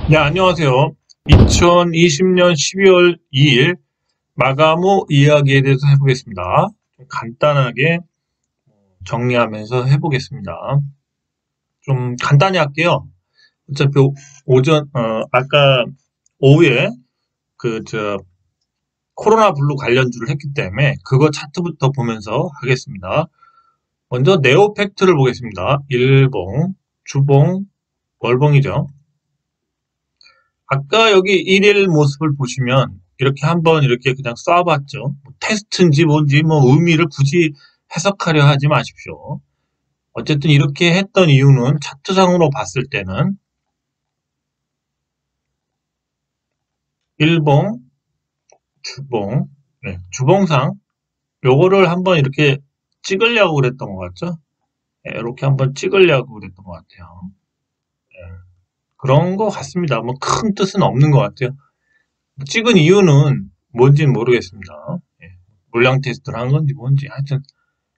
네, 안녕하세요. 2020년 12월 2일 마감 후 이야기에 대해서 해보겠습니다. 좀 간단하게 정리하면서 해보겠습니다. 좀 간단히 할게요. 어차피 아까 오후에 코로나 블루 관련주를 했기 때문에 그거 차트부터 보면서 하겠습니다. 먼저 네오팩트를 보겠습니다. 일봉, 주봉, 월봉이죠. 아까 여기 일일 모습을 보시면 이렇게 한번 이렇게 그냥 쏴봤죠. 뭐 테스트인지 뭔지 뭐 의미를 굳이 해석하려 하지 마십시오. 어쨌든 이렇게 했던 이유는 차트상으로 봤을 때는 일봉, 주봉, 네, 주봉상 요거를 한번 이렇게 찍으려고 그랬던 것 같죠? 네, 이렇게 한번 찍으려고 그랬던 것 같아요. 네, 그런 것 같습니다. 뭐 큰 뜻은 없는 것 같아요. 찍은 이유는 뭔지는 모르겠습니다. 예, 물량 테스트를 한 건지 뭔지 하여튼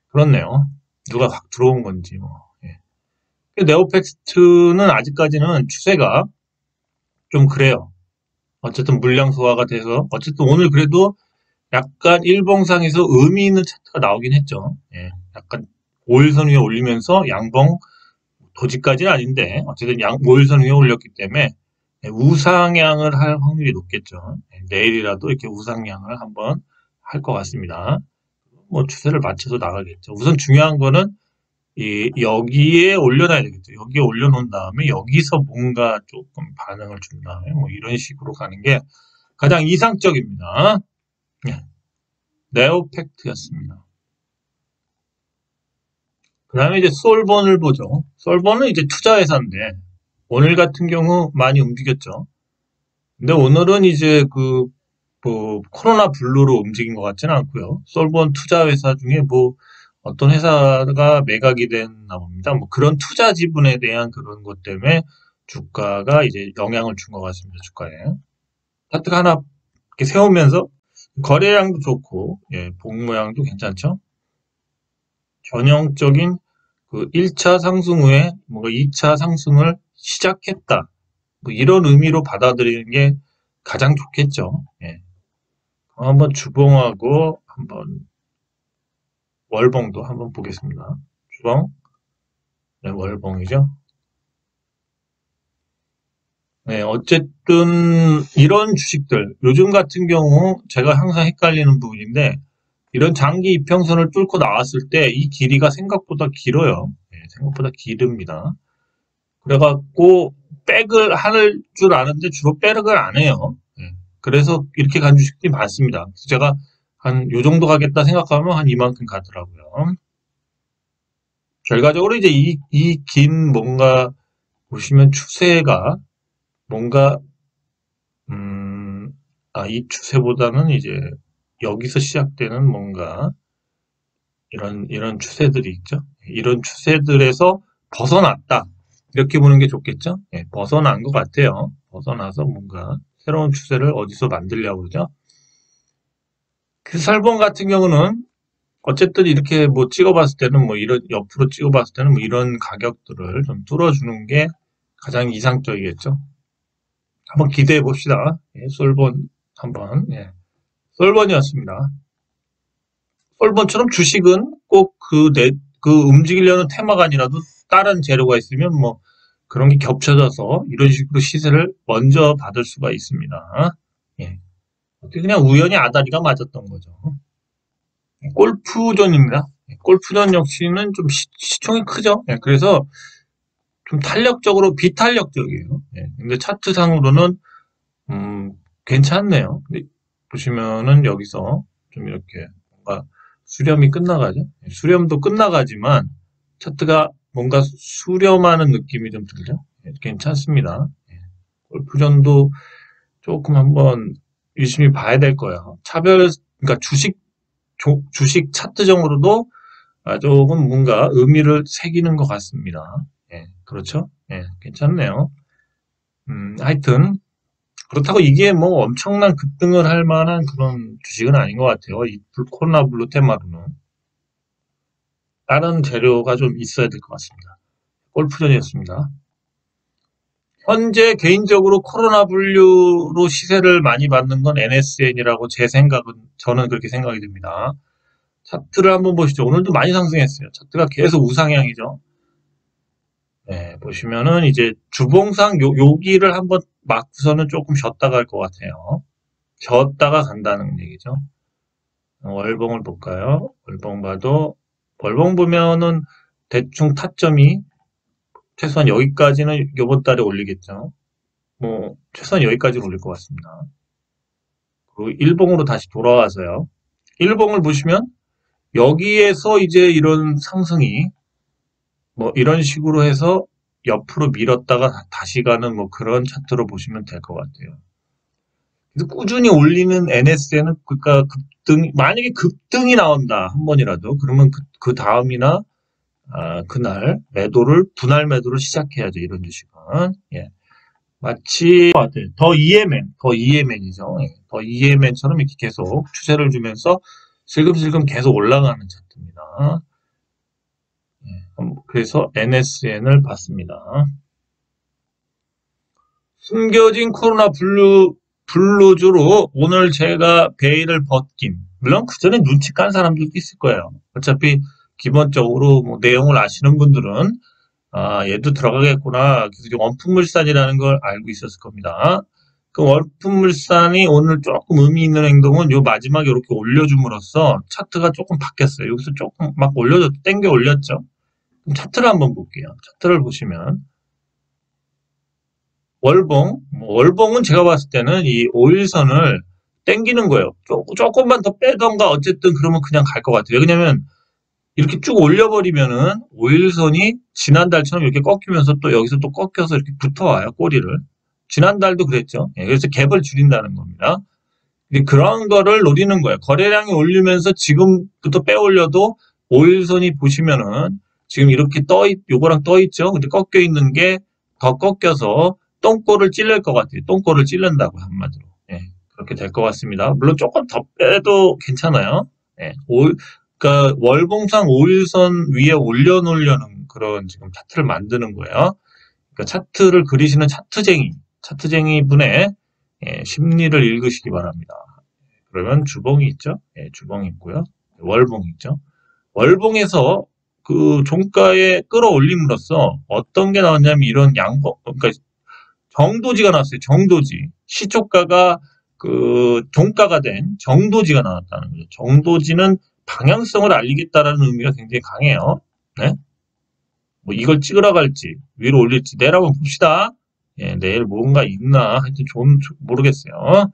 그렇네요. 누가 확 들어온 건지 뭐. 예. 네오팩트는 아직까지는 추세가 좀 그래요. 어쨌든 물량 소화가 돼서 어쨌든 오늘 그래도 약간 일봉상에서 의미 있는 차트가 나오긴 했죠. 예. 약간 5일선 위에 올리면서 양봉 도지까지는 아닌데 어쨌든 5일선 위에 올렸기 때문에 우상향을 할 확률이 높겠죠. 예, 내일이라도 이렇게 우상향을 한번 할 것 같습니다. 뭐 추세를 맞춰서 나가겠죠. 우선 중요한 거는 여기에 올려놔야 되겠죠. 여기에 올려놓은 다음에 여기서 뭔가 조금 반응을 준 다음에 뭐 이런 식으로 가는 게 가장 이상적입니다. 네, 네오팩트였습니다. 그 다음에 이제 솔본을 보죠. 솔본은 이제 투자회사인데 오늘 같은 경우 많이 움직였죠. 근데 오늘은 이제 뭐 코로나 블루로 움직인 것 같지는 않고요. 솔본 투자회사 중에 뭐 어떤 회사가 매각이 됐나 봅니다. 뭐 그런 투자 지분에 대한 그런 것 때문에 주가가 이제 영향을 준 것 같습니다. 주가에. 차트가 하나 이렇게 세우면서 거래량도 좋고, 예, 봉 모양도 괜찮죠? 전형적인 그 1차 상승 후에 뭔가 2차 상승을 시작했다. 뭐 이런 의미로 받아들이는 게 가장 좋겠죠. 예. 한번 주봉하고 한번 월봉도 한번 보겠습니다. 주봉, 네, 월봉이죠. 네, 어쨌든 이런 주식들 요즘 같은 경우 제가 항상 헷갈리는 부분인데 이런 장기 이평선을 뚫고 나왔을 때 이 길이가 생각보다 길어요. 네, 생각보다 길습니다. 그래갖고 백을 할 줄 아는데 주로 백을 안 해요. 네, 그래서 이렇게 간 주식들이 많습니다. 그래서 제가 한 요 정도 가겠다 생각하면 한 이만큼 가더라고요. 결과적으로 이제 이 긴 뭔가 보시면 추세가 뭔가 음, 이 추세보다는 이제 여기서 시작되는 뭔가 이런 추세들이 있죠. 이런 추세들에서 벗어났다. 이렇게 보는 게 좋겠죠. 예, 벗어난 것 같아요. 벗어나서 뭔가 새로운 추세를 어디서 만들려고 그러죠. 그 살본 같은 경우는 어쨌든 이렇게 뭐 찍어봤을 때는 뭐 이런 옆으로 찍어봤을 때는 뭐 이런 가격들을 좀 뚫어주는 게 가장 이상적이겠죠. 한번 기대해 봅시다. 예, 솔본 한번. 예. 솔번이었습니다. 솔번처럼 주식은 꼭 그 움직이려는 테마가 아니라도 다른 재료가 있으면 뭐 그런 게 겹쳐져서 이런 식으로 시세를 먼저 받을 수가 있습니다. 예. 그냥 우연히 아다리가 맞았던 거죠. 골프존입니다. 골프존 역시는 좀 시총이 크죠. 예, 그래서 좀 탄력적으로 비탄력적이에요. 예, 근데 차트상으로는 음, 괜찮네요. 근데 보시면은 여기서 좀 이렇게 뭔가 수렴이 끝나가죠. 수렴도 끝나가지만 차트가 뭔가 수렴하는 느낌이 좀 들죠. 예, 괜찮습니다. 예, 골프전도 조금 한번 유심히 봐야 될 거예요. 그러니까 주식 차트적으로도 조금 뭔가 의미를 새기는 것 같습니다. 예, 그렇죠? 예, 괜찮네요. 하여튼 그렇다고 이게 뭐 엄청난 급등을 할 만한 그런 주식은 아닌 것 같아요. 이 코로나 블루 테마로는 다른 재료가 좀 있어야 될 것 같습니다. 골프전이었습니다. 현재 개인적으로 코로나 분류로 시세를 많이 받는 건 NSN이라고 저는 그렇게 생각이 듭니다. 차트를 한번 보시죠. 오늘도 많이 상승했어요. 차트가 계속 우상향이죠. 네, 보시면은 이제 주봉상 여기를 한번 맞고서는 조금 쉬었다가 갈 것 같아요. 쉬었다가 간다는 얘기죠. 월봉을 볼까요? 월봉 보면은 대충 타점이 최소한 여기까지는 이번 달에 올리겠죠. 뭐 최소한 여기까지는 올릴 것 같습니다. 그리고 일봉으로 다시 돌아와서요. 일봉을 보시면 여기에서 이제 이런 상승이 뭐 이런 식으로 해서 옆으로 밀었다가 다시 가는 뭐 그런 차트로 보시면 될 것 같아요. 그래서 꾸준히 올리는 NS에는 그러니까 만약에 급등이 나온다 한 번이라도 그러면 그 다음이나 그날 분할 매도를 시작해야죠. 이런 주식은. 예. 마치 더 EMN이죠. 예. 더 EMN처럼 이렇게 계속 추세를 주면서 슬금슬금 계속 올라가는 차트입니다. 예. 그래서 NSN을 봤습니다. 숨겨진 코로나 블루주로 오늘 제가 베일을 벗긴, 물론 그 전에 눈치 깐 사람들도 있을 거예요. 어차피 기본적으로 뭐 내용을 아시는 분들은 얘도 들어가겠구나. 그래서 원품물산이라는 걸 알고 있었을 겁니다. 그 원품물산이 오늘 조금 의미 있는 행동은 요 마지막에 이렇게 올려줌으로써 차트가 조금 바뀌었어요. 여기서 조금 막 땡겨 올렸죠. 그럼 차트를 한번 볼게요. 차트를 보시면 월봉은 제가 봤을 때는 이 5일선을 땡기는 거예요. 조금만 더 빼던가 어쨌든 그러면 그냥 갈 것 같아요. 왜냐면 이렇게 쭉 올려버리면은 5일선이 지난달처럼 이렇게 꺾이면서 또 여기서 또 꺾여서 이렇게 붙어와요, 꼬리를. 지난달도 그랬죠. 예, 그래서 갭을 줄인다는 겁니다. 그런 거를 노리는 거예요. 거래량이 올리면서 지금부터 빼 올려도 5일선이 보시면은 지금 이렇게 요거랑 떠 있죠. 근데 꺾여 있는 게 더 꺾여서 똥꼬를 찔릴 것 같아요. 똥꼬를 찔른다고 한마디로. 예, 그렇게 될 것 같습니다. 물론 조금 더 빼도 괜찮아요. 예, 그러니까 월봉상 5일선 위에 올려놓으려는 그런 지금 차트를 만드는 거예요. 그러니까 차트를 그리시는 차트쟁이 분의 심리를 읽으시기 바랍니다. 그러면 주봉이 있죠? 예, 주봉이 있고요. 월봉이 있죠. 월봉에서 그 종가에 끌어올림으로써 어떤 게 나왔냐면 이런 그러니까 정도지가 나왔어요. 정도지. 시초가가 그 종가가 된 정도지가 나왔다는 거죠. 정도지는 방향성을 알리겠다라는 의미가 굉장히 강해요. 네? 뭐 이걸 찍으러 갈지 위로 올릴지 내일 한번 봅시다. 예, 내일 뭔가 있나 하여튼 모르겠어요.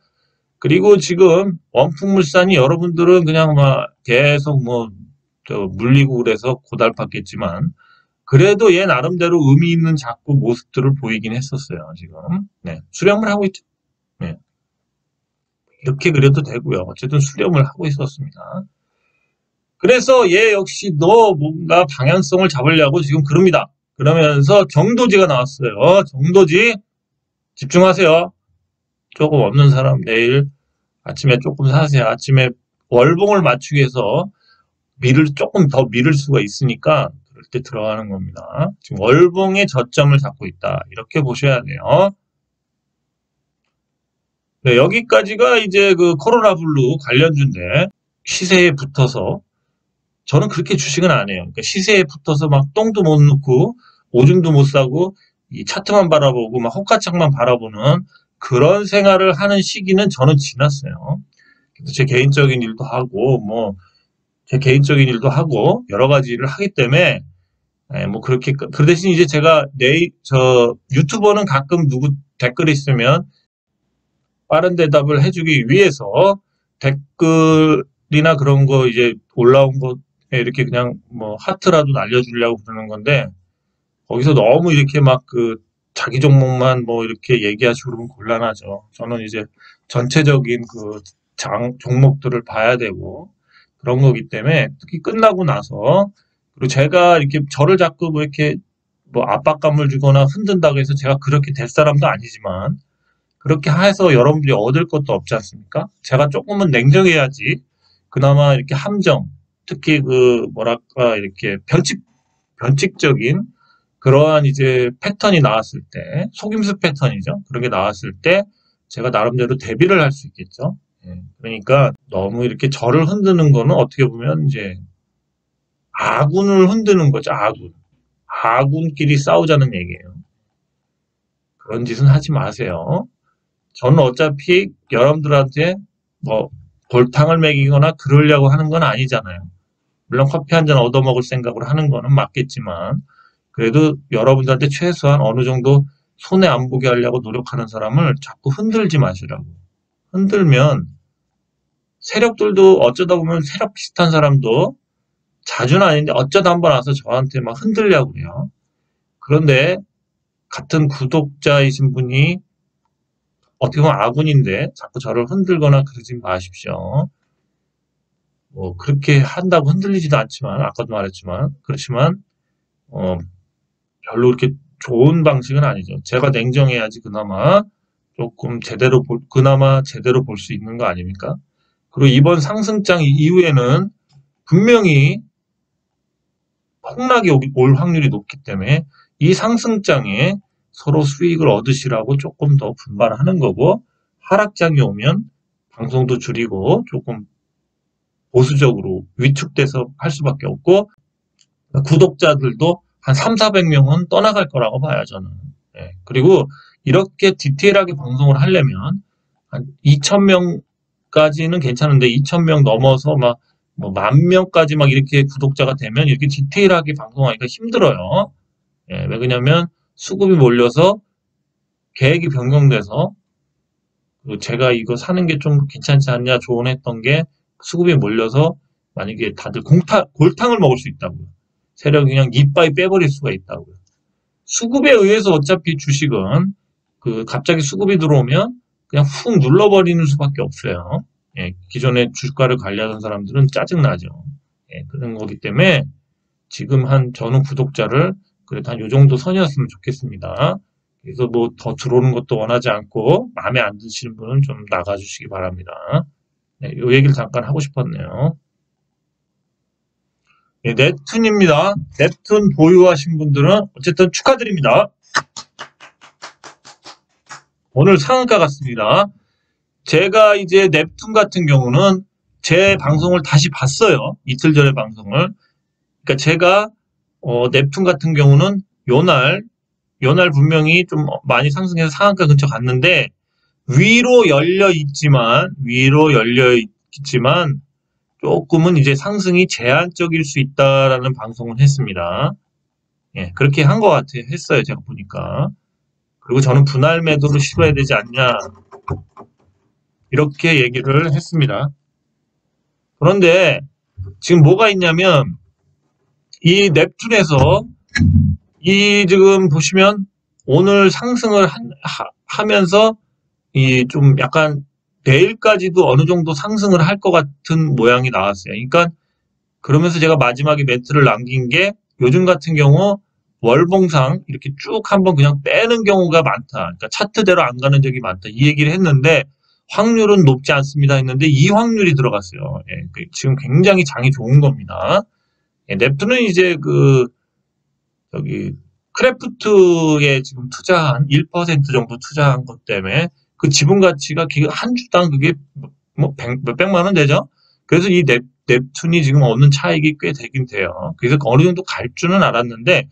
그리고 지금 원품물산이 여러분들은 그냥 막 계속 물리고 그래서 고달팠겠지만 그래도 얘 나름대로 의미 있는 자꾸 모습들을 보이긴 했었어요. 지금 네, 수렴을 하고 있죠. 네. 이렇게 그려도 되고요. 어쨌든 수렴을 하고 있었습니다. 그래서 얘 역시 뭔가 방향성을 잡으려고 지금 그럽니다. 그러면서 정도지가 나왔어요. 정도지 집중하세요. 조금 없는 사람 내일 아침에 조금 사세요. 아침에 월봉을 맞추기 위해서 조금 더 미룰 수가 있으니까 그럴 때 들어가는 겁니다. 지금 월봉의 저점을 잡고 있다. 이렇게 보셔야 돼요. 네, 여기까지가 이제 그 코로나 블루 관련주인데 시세에 붙어서 저는 그렇게 주식은 안 해요. 그러니까 시세에 붙어서 막 똥도 못 넣고 오줌도 못 싸고 이 차트만 바라보고 막 호가창만 바라보는 그런 생활을 하는 시기는 저는 지났어요. 제 개인적인 일도 하고 제 개인적인 일도 하고 여러 가지 일을 하기 때문에 뭐 그렇게 그 대신 이제 제가 유튜버는 가끔 누구 댓글 있으면 빠른 대답을 해주기 위해서 댓글이나 그런 거 이제 올라온 거 이렇게 그냥 뭐 하트라도 날려주려고 그러는 건데 거기서 너무 이렇게 막 자기 종목만 뭐 이렇게 얘기하시고 그러면 곤란하죠. 저는 이제 전체적인 종목들을 봐야 되고 그런 거기 때문에 특히 끝나고 나서 그리고 제가 이렇게 저를 자꾸 뭐 이렇게 뭐 압박감을 주거나 흔든다고 해서 제가 그렇게 될 사람도 아니지만 그렇게 해서 여러분들이 얻을 것도 없지 않습니까? 제가 조금은 냉정해야지 그나마 이렇게 함정 특히 뭐랄까 이렇게 변칙적인 그러한 이제 패턴이 나왔을 때, 속임수 패턴이죠. 그런 게 나왔을 때 제가 나름대로 대비를 할 수 있겠죠. 예, 그러니까 너무 이렇게 저를 흔드는 거는 어떻게 보면 이제 아군을 흔드는 거죠. 아군. 아군끼리 싸우자는 얘기예요. 그런 짓은 하지 마세요. 저는 어차피 여러분들한테 뭐 골탕을 먹이거나 그러려고 하는 건 아니잖아요. 물론 커피 한 잔 얻어먹을 생각으로 하는 거는 맞겠지만 그래도 여러분들한테 최소한 어느 정도 손해 안 보게 하려고 노력하는 사람을 자꾸 흔들지 마시라고. 흔들면 세력들도 어쩌다 보면 세력 비슷한 사람도 자주는 아닌데 어쩌다 한번 와서 저한테 막 흔들려고 그래요. 그런데 같은 구독자이신 분이 어떻게 보면 아군인데 자꾸 저를 흔들거나 그러지 마십시오. 뭐 그렇게 한다고 흔들리지도 않지만 아까도 말했지만 그렇지만 별로 그렇게 좋은 방식은 아니죠. 제가 냉정해야지 그나마 조금 그나마 제대로 볼 수 있는 거 아닙니까? 그리고 이번 상승장 이후에는 분명히 폭락이 올 확률이 높기 때문에 이 상승장에 서로 수익을 얻으시라고 조금 더 분발하는 거고 하락장이 오면 방송도 줄이고 조금 보수적으로 위축돼서 할 수밖에 없고 구독자들도 한 3, 400명은 떠나갈 거라고 봐요, 저는. 예. 그리고 이렇게 디테일하게 방송을 하려면 한 2,000명까지는 괜찮은데 2,000명 넘어서 막 뭐 10,000명까지 막 이렇게 구독자가 되면 이렇게 디테일하게 방송하기가 힘들어요. 예, 왜 그러냐면 수급이 몰려서 계획이 변경돼서 제가 이거 사는 게 좀 괜찮지 않냐 조언했던 게 수급이 몰려서 만약에 다들 골탕을 먹을 수 있다고요. 세력이 그냥 이빠이 빼버릴 수가 있다고요. 수급에 의해서 어차피 주식은 갑자기 수급이 들어오면 그냥 훅 눌러버리는 수밖에 없어요. 예, 기존에 주가를 관리하던 사람들은 짜증나죠. 예, 그런 거기 때문에 지금 저는 구독자를 그래도 한 요 정도 선이었으면 좋겠습니다. 그래서 뭐 더 들어오는 것도 원하지 않고 마음에 안 드시는 분은 좀 나가주시기 바랍니다. 네, 요 얘기를 잠깐 하고 싶었네요. 네, 넵툰입니다. 넵툰 보유하신 분들은 어쨌든 축하드립니다. 오늘 상한가 같습니다. 제가 이제 넵툰 같은 경우는 제 방송을 다시 봤어요. 이틀 전에 방송을. 그러니까 제가 넵툰 같은 경우는 요날 분명히 좀 많이 상승해서 상한가 근처 갔는데 위로 열려 있지만 조금은 이제 상승이 제한적일 수 있다라는 방송을 했습니다. 예, 그렇게 한 것 같아요. 했어요. 제가 보니까. 그리고 저는 분할 매도를 시도해야 되지 않냐 이렇게 얘기를 했습니다. 그런데 지금 뭐가 있냐면 이 넵툰에서 지금 보시면 오늘 상승을 하면서 이 좀 약간 내일까지도 어느 정도 상승을 할 것 같은 모양이 나왔어요. 그러니까 그러면서 제가 마지막에 멘트를 남긴 게 요즘 같은 경우 월봉상 이렇게 쭉 한번 그냥 빼는 경우가 많다. 그러니까 차트대로 안 가는 적이 많다. 이 얘기를 했는데 확률은 높지 않습니다 했는데 이 확률이 들어갔어요. 예, 지금 굉장히 장이 좋은 겁니다. 예, 넵툰은 이제 여기 크래프트에 지금 투자한 1% 정도 투자한 것 때문에 그 지분 가치가 한 주당 그게 뭐 몇백만 원 되죠? 그래서 이 넵툰이 지금 얻는 차익이 꽤 되긴 돼요. 그래서 어느 정도 갈 줄은 알았는데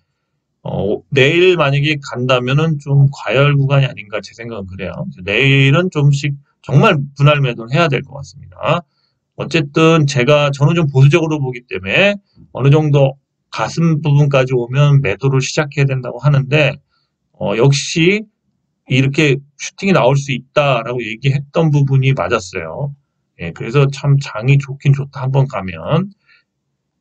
내일 만약에 간다면은 좀 과열 구간이 아닌가 제 생각은 그래요. 내일은 좀씩 정말 분할 매도를 해야 될 것 같습니다. 어쨌든 저는 좀 보수적으로 보기 때문에 어느 정도 가슴 부분까지 오면 매도를 시작해야 된다고 하는데 역시 이렇게 슈팅이 나올 수 있다라고 얘기했던 부분이 맞았어요. 예, 그래서 참 장이 좋긴 좋다. 한번 가면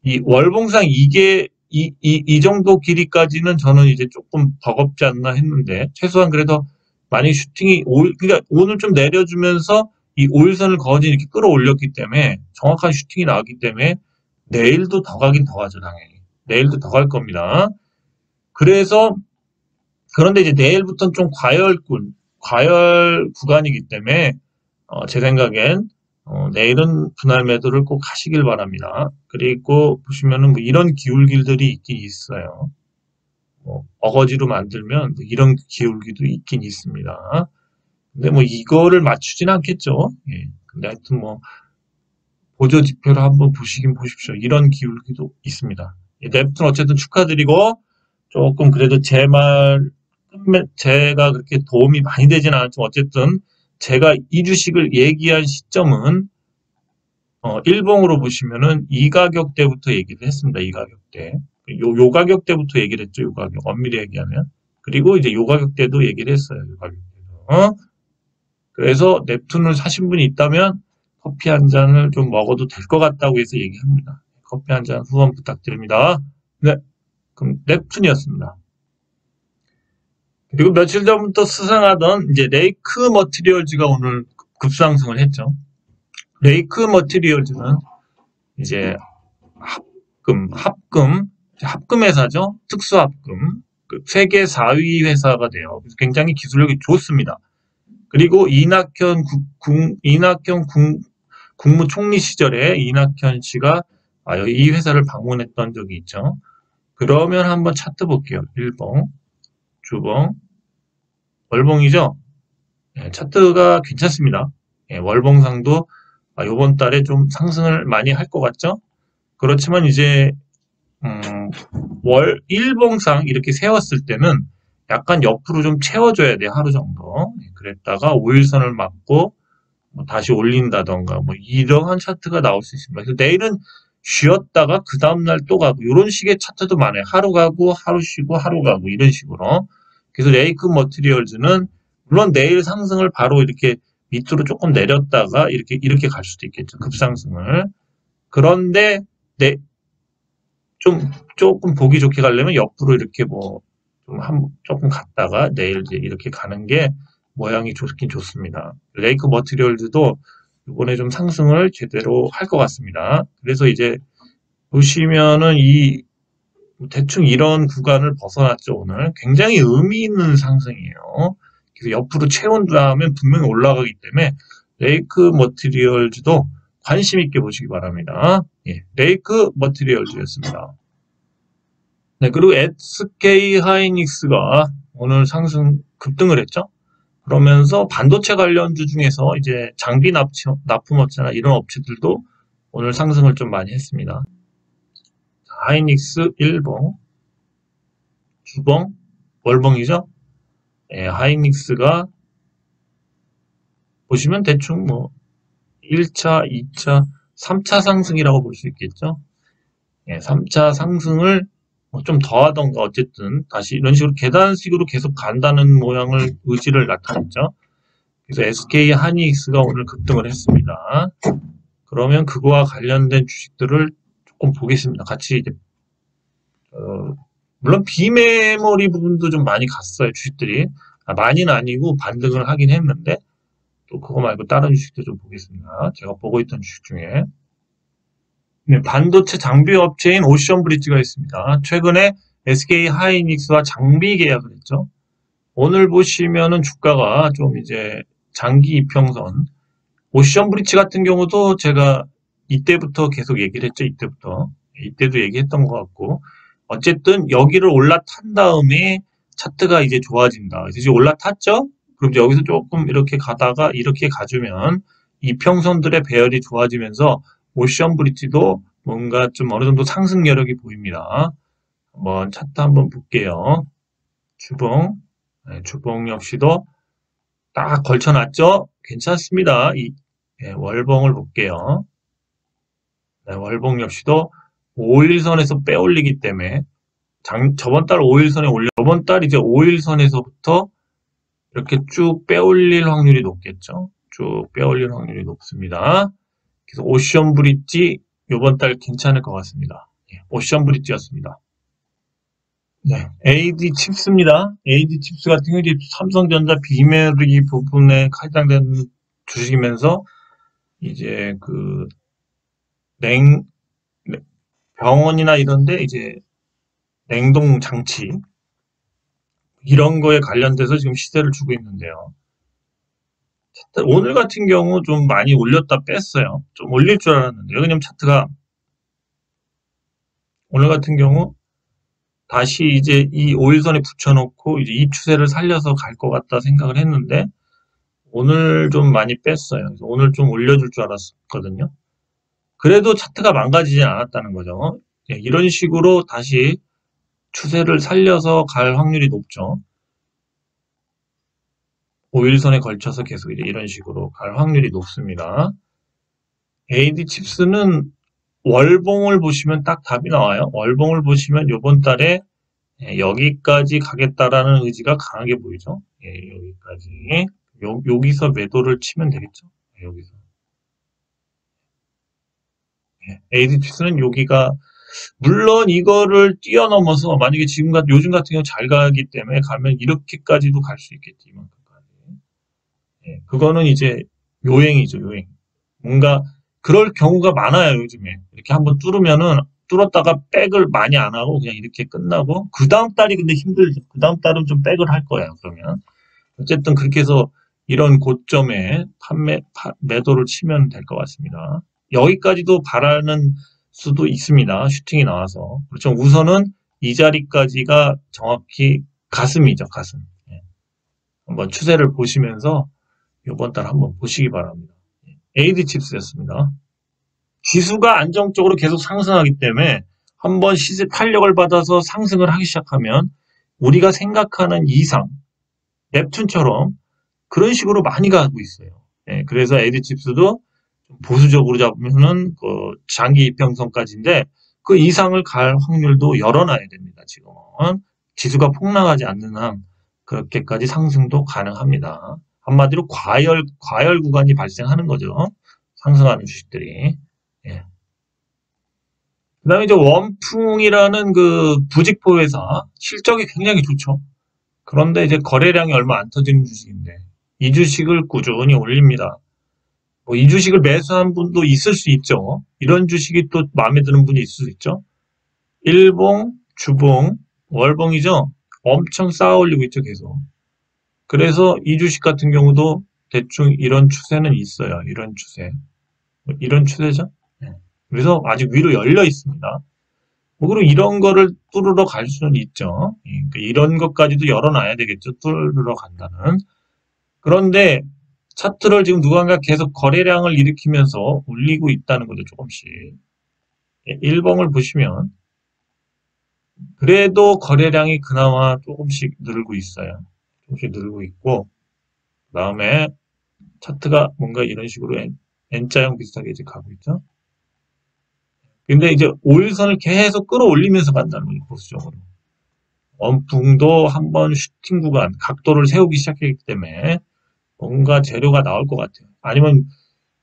이 월봉상 이 정도 길이까지는 저는 이제 조금 버겁지 않나 했는데 최소한 그래도 만약 슈팅이 그러니까 오늘 좀 내려주면서 이 5일선을 거진 이렇게 끌어올렸기 때문에 정확한 슈팅이 나왔기 때문에 내일도 더 가긴 더 가죠, 당연히. 내일도 더 갈 겁니다. 그런데 이제 내일부터는 좀 과열 구간이기 때문에 제 생각엔 내일은 분할 매도를 꼭 하시길 바랍니다. 그리고 보시면은 뭐 이런 기울길들이 있긴 있어요. 어거지로 만들면 뭐 이런 기울기도 있긴 있습니다. 근데 뭐 이거를 맞추진 않겠죠. 예. 근데 하여튼 뭐 보조 지표를 한번 보시긴 보십시오. 이런 기울기도 있습니다. 예, 넵튠 어쨌든 축하드리고 조금 그래도 제가 그렇게 도움이 많이 되진 않았지만 어쨌든 제가 이 주식을 얘기한 시점은 일봉으로 보시면은 이 가격대부터 얘기를 했습니다. 이 가격대. 요 가격대부터 얘기를 했죠. 요 가격. 엄밀히 얘기하면. 그리고 이제 요 가격대도 얘기를 했어요. 요 가격대도. 그래서 넵튠을 사신 분이 있다면 커피 한 잔을 좀 먹어도 될 것 같다고 해서 얘기합니다. 커피 한 잔 후원 부탁드립니다. 네. 그럼 넵튠이었습니다. 그리고 며칠 전부터 수상하던 이제 레이크 머티리얼즈가 오늘 급상승을 했죠. 레이크 머티리얼즈는 이제 합금 회사죠. 특수합금. 세계 4위 회사가 돼요. 그래서 굉장히 기술력이 좋습니다. 그리고 이낙현 국무총리 시절에 이낙현 씨가 이 회사를 방문했던 적이 있죠. 그러면 한번 차트 볼게요. 일봉, 주봉, 월봉이죠. 예, 차트가 괜찮습니다. 예, 월봉상도 이번 달에 좀 상승을 많이 할 것 같죠? 그렇지만 이제 일봉상 이렇게 세웠을 때는 약간 옆으로 좀 채워줘야 돼요. 하루 정도. 그랬다가 5일선을 맞고 다시 올린다던가 뭐 이러한 차트가 나올 수 있습니다. 그래서 내일은 쉬었다가 그 다음날 또 가고 이런 식의 차트도 많아요. 하루 가고 하루 쉬고 하루 가고 이런 식으로. 그래서 레이크 머티리얼즈는 물론 내일 상승을 바로 이렇게 밑으로 조금 내렸다가 이렇게 갈 수도 있겠죠. 급상승을. 그런데 조금 보기 좋게 가려면 옆으로 이렇게 조금 갔다가 내일 이렇게 가는 게 모양이 좋긴 좋습니다. 레이크 머티리얼즈도 이번에 좀 상승을 제대로 할 것 같습니다. 그래서 이제 보시면은 대충 이런 구간을 벗어났죠, 오늘. 굉장히 의미 있는 상승이에요. 그래서 옆으로 채운 다음에 분명히 올라가기 때문에 레이크 머티리얼즈도 관심 있게 보시기 바랍니다. 예, 레이크 머티리얼즈였습니다. 네, 그리고 SK 하이닉스가 오늘 상승 급등을 했죠. 그러면서 반도체 관련주 중에서 이제 장비 납품업체나 이런 업체들도 오늘 상승을 좀 많이 했습니다. 하이닉스 일봉, 주봉, 월봉이죠. 예, 하이닉스가 보시면 대충 1차, 2차, 3차 상승이라고 볼 수 있겠죠. 예, 3차 상승을 좀 더하던가 어쨌든 다시 이런 식으로 계단식으로 계속 간다는 모양을 의지를 나타냈죠. 그래서 SK 하이닉스가 오늘 급등을 했습니다. 그러면 그거와 관련된 주식들을 조금 보겠습니다. 같이 이제 물론 비메모리 부분도 좀 많이 갔어요. 주식들이 많이는 아니고 반등을 하긴 했는데 또 그거 말고 다른 주식도 좀 보겠습니다. 제가 보고 있던 주식 중에 네, 반도체 장비 업체인 오션 브릿지가 있습니다. 최근에 SK 하이닉스와 장비 계약을 했죠. 오늘 보시면은 주가가 좀 이제 장기 이평선, 오션 브릿지 같은 경우도 제가 이때부터 계속 얘기를 했죠. 이때도 얘기했던 것 같고 어쨌든 여기를 올라탄 다음에 차트가 이제 좋아진다. 이제 올라탔죠? 그럼 이제 여기서 조금 이렇게 가다가 이렇게 가주면 이평선들의 배열이 좋아지면서 오션 브릿지도 뭔가 좀 어느 정도 상승 여력이 보입니다. 한번 차트 한번 볼게요. 주봉, 네, 주봉 역시도 딱 걸쳐놨죠? 괜찮습니다. 네, 월봉을 볼게요. 네, 월봉 역시도 5일선에서 빼올리기 때문에 저번 달 5일선에 저번 달 이제 5일선에서부터 이렇게 쭉 빼올릴 확률이 높겠죠. 쭉 빼올릴 확률이 높습니다. 그래서 오션 브릿지 이번 달 괜찮을 것 같습니다. 예, 오션 브릿지였습니다. 네, AD 칩스입니다. AD 칩스 같은 경우 삼성전자 비메모리 부분에 해당되는 주식이면서 이제 병원이나 이런데 이제 냉동 장치 이런 거에 관련돼서 지금 시세를 주고 있는데요. 오늘 같은 경우 좀 많이 올렸다 뺐어요. 좀 올릴 줄 알았는데 왜냐면 차트가 오늘 같은 경우 다시 이제 이 5일선에 붙여놓고 이제 이 추세를 살려서 갈 것 같다 생각을 했는데 오늘 좀 많이 뺐어요. 그래서 오늘 좀 올려줄 줄 알았거든요. 그래도 차트가 망가지지 않았다는 거죠. 예, 이런 식으로 다시 추세를 살려서 갈 확률이 높죠. 5일선에 걸쳐서 계속 이제 이런 식으로 갈 확률이 높습니다. AD 칩스는 월봉을 보시면 딱 답이 나와요. 월봉을 보시면 요번 달에 여기까지 가겠다라는 의지가 강하게 보이죠. 예, 여기까지. 여기서 매도를 치면 되겠죠. 여기서. AD 칩스는 여기가 물론 이거를 뛰어넘어서 만약에 요즘 같은 경우 잘 가기 때문에 가면 이렇게까지도 갈 수 있겠지 이만큼까지. 예, 그거는 이제 요행이죠 요행. 뭔가 그럴 경우가 많아요 요즘에. 이렇게 한번 뚫었다가 백을 많이 안 하고 그냥 이렇게 끝나고 그 다음 달이 근데 힘들죠. 그 다음 달은 좀 백을 할 거예요 그러면. 어쨌든 그렇게 해서 이런 고점에 매도를 치면 될 것 같습니다. 여기까지도 바라는 수도 있습니다. 슈팅이 나와서. 그렇죠. 우선은 이 자리까지가 정확히 가슴이죠, 가슴. 예. 한번 추세를 보시면서 이번 달 한번 보시기 바랍니다. AD 칩스였습니다. 지수가 안정적으로 계속 상승하기 때문에 한번 시세 탄력을 받아서 상승을 하기 시작하면 우리가 생각하는 이상, 넵튠처럼 그런 식으로 많이 가고 있어요. 예, 그래서 AD 칩스도 보수적으로 잡으면은 그 장기 이평선까지인데 그 이상을 갈 확률도 열어놔야 됩니다. 지금은 지수가 폭락하지 않는 한 그렇게까지 상승도 가능합니다. 한마디로 과열 구간이 발생하는 거죠. 상승하는 주식들이. 예. 그다음에 이제 원풍이라는 그 부직포 회사 실적이 굉장히 좋죠. 그런데 이제 거래량이 얼마 안 터지는 주식인데 이 주식을 꾸준히 올립니다. 이 주식을 매수한 분도 있을 수 있죠. 이런 주식이 또 마음에 드는 분이 있을 수 있죠. 일봉, 주봉, 월봉이죠. 엄청 쌓아 올리고 있죠, 계속. 그래서 이 주식 같은 경우도 대충 이런 추세는 있어요. 이런 추세. 이런 추세죠. 네. 그래서 아직 위로 열려 있습니다. 그리고 이런 거를 뚫으러 갈 수는 있죠. 그러니까 이런 것까지도 열어놔야 되겠죠. 뚫으러 간다는. 그런데 차트를 지금 누군가 계속 거래량을 일으키면서 올리고 있다는 거죠, 조금씩. 일봉을 보시면 그래도 거래량이 그나마 조금씩 늘고 있어요. 조금씩 늘고 있고 그다음에 차트가 뭔가 이런 식으로 N자형 비슷하게 이제 가고 있죠. 근데 이제 5일선을 계속 끌어올리면서 간다는 거죠, 보수적으로. 원풍도 한번 슈팅 구간, 각도를 세우기 시작했기 때문에 뭔가 재료가 나올 것 같아요. 아니면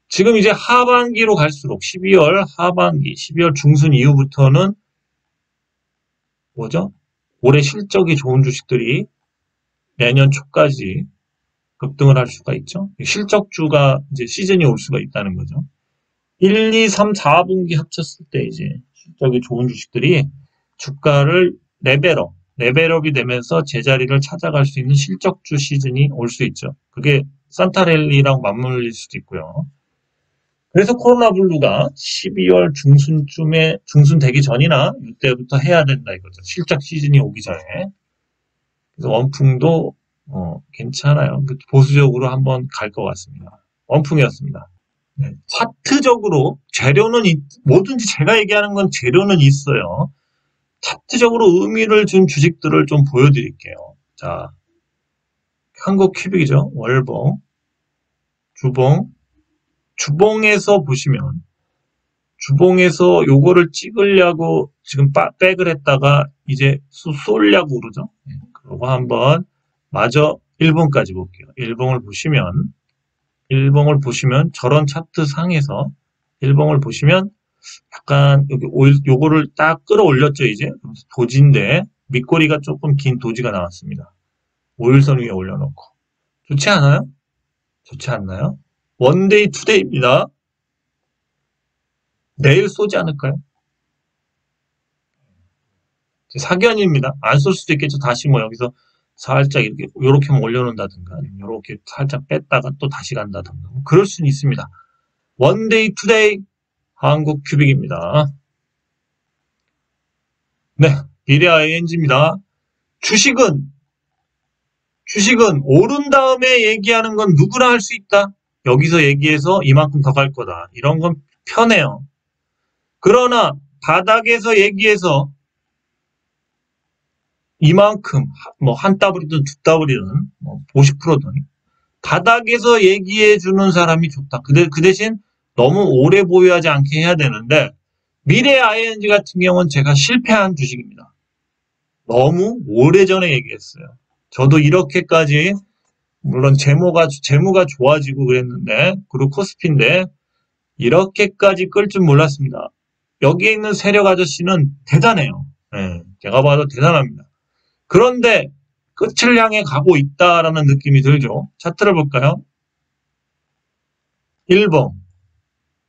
지금 이제 하반기로 갈수록 12월 하반기, 12월 중순 이후부터는 뭐죠? 올해 실적이 좋은 주식들이 내년 초까지 급등을 할 수가 있죠. 실적주가 이제 시즌이 올 수가 있다는 거죠. 1, 2, 3, 4분기 합쳤을 때 이제 실적이 좋은 주식들이 주가를 레벨업이 되면서 제자리를 찾아갈 수 있는 실적주 시즌이 올 수 있죠. 그게 산타랠리랑 맞물릴 수도 있고요. 그래서 코로나 블루가 12월 중순 되기 전이나 이때부터 해야 된다 이거죠. 실적 시즌이 오기 전에. 그래서 원풍도 괜찮아요. 보수적으로 한번 갈 것 같습니다. 원풍이었습니다. 네. 차트적으로 뭐든지 제가 얘기하는 건 재료는 있어요. 차트적으로 의미를 준 주식들을 좀 보여드릴게요. 자, 한국 큐빅이죠. 월봉, 주봉, 주봉에서 보시면 주봉에서 요거를 찍으려고 지금 백을 했다가 이제 쏠려고 그러죠. 그러고 한번 마저 일봉까지 볼게요. 일봉을 보시면 저런 차트 상에서 일봉을 보시면 약간 여기 요거를 딱 끌어올렸죠 이제. 도지인데 밑꼬리가 조금 긴 도지가 나왔습니다. 5일선 위에 올려놓고 좋지 않아요? 좋지 않나요? 원데이 투데이입니다. 내일 쏘지 않을까요? 사견입니다. 안 쏠 수도 있겠죠. 다시 뭐 여기서 살짝 이렇게만 올려놓는다든가 이렇게 살짝 뺐다가 또 다시 간다든가 뭐 그럴 수는 있습니다. 원데이 투데이 한국 큐빅입니다. 네, 미래 ing입니다. 주식은 오른 다음에 얘기하는 건 누구나 할 수 있다. 여기서 얘기해서 이만큼 더 갈 거다. 이런 건 편해요. 그러나 바닥에서 얘기해서 이만큼 뭐 한 따블이든 두 따블이든 뭐 50%든 바닥에서 얘기해 주는 사람이 좋다. 그 대신 너무 오래 보유하지 않게 해야 되는데 미래 ING 같은 경우는 제가 실패한 주식입니다. 너무 오래전에 얘기했어요. 저도 이렇게까지 물론 재무가 좋아지고 그랬는데 그리고 코스피인데 이렇게까지 끌 줄 몰랐습니다. 여기에 있는 세력 아저씨는 대단해요. 네, 제가 봐도 대단합니다. 그런데 끝을 향해 가고 있다라는 느낌이 들죠. 차트를 볼까요?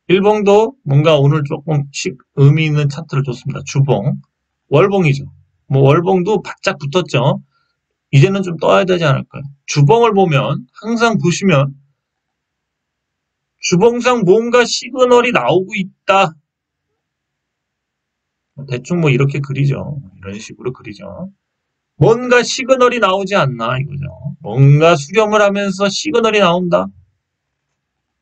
일봉도 뭔가 오늘 조금씩 의미 있는 차트를 줬습니다. 주봉, 월봉이죠. 뭐 월봉도 바짝 붙었죠. 이제는 좀 떠야 되지 않을까요? 주봉을 보면 항상 보시면 주봉상 뭔가 시그널이 나오고 있다. 대충 뭐 이렇게 그리죠. 이런 식으로 그리죠. 뭔가 시그널이 나오지 않나 이거죠. 뭔가 수렴을 하면서 시그널이 나온다.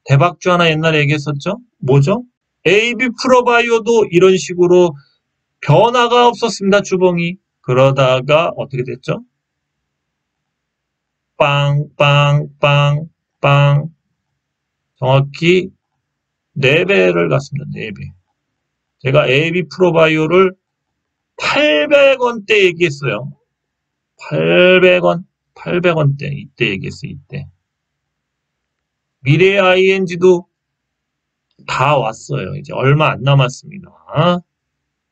대박주 하나 옛날에 얘기했었죠. 뭐죠? AB 프로바이오도 이런 식으로 변화가 없었습니다. 주봉이. 그러다가 어떻게 됐죠? 빵, 빵, 빵, 빵. 정확히 4배를 갔습니다. 4배. 제가 AB 프로바이오를 800원대 얘기했어요. 800원대. 이때 얘기했어요. 이때. 미래 ING도 다 왔어요. 이제 얼마 안 남았습니다.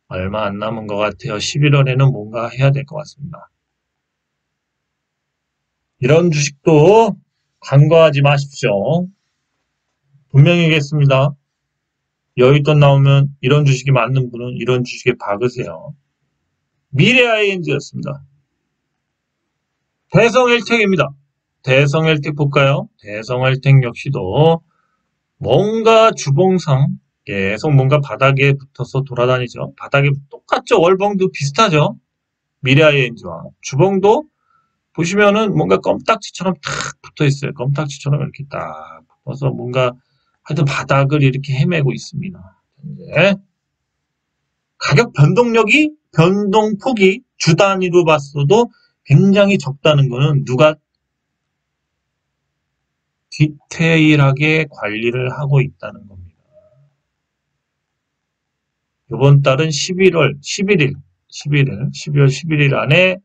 얼마 안 남은 것 같아요. 11월에는 뭔가 해야 될 것 같습니다. 이런 주식도 간과하지 마십시오. 분명히 얘기했습니다. 여윳돈 나오면 이런 주식이 맞는 분은 이런 주식에 박으세요. 미래 ING였습니다. 대성헬텍입니다. 대성헬텍 볼까요? 대성헬텍 역시도 뭔가 주봉상 계속 뭔가 바닥에 붙어서 돌아다니죠. 바닥에 똑같죠. 월봉도 비슷하죠. 미래 ING와 주봉도 보시면은 뭔가 껌딱지처럼 탁 붙어 있어요. 껌딱지처럼 이렇게 딱 붙어서 뭔가 하여튼 바닥을 이렇게 헤매고 있습니다. 현재 가격 변동폭이 주 단위로 봤어도 굉장히 적다는 거는 누가 디테일하게 관리를 하고 있다는 겁니다. 이번 달은 12월 11일 안에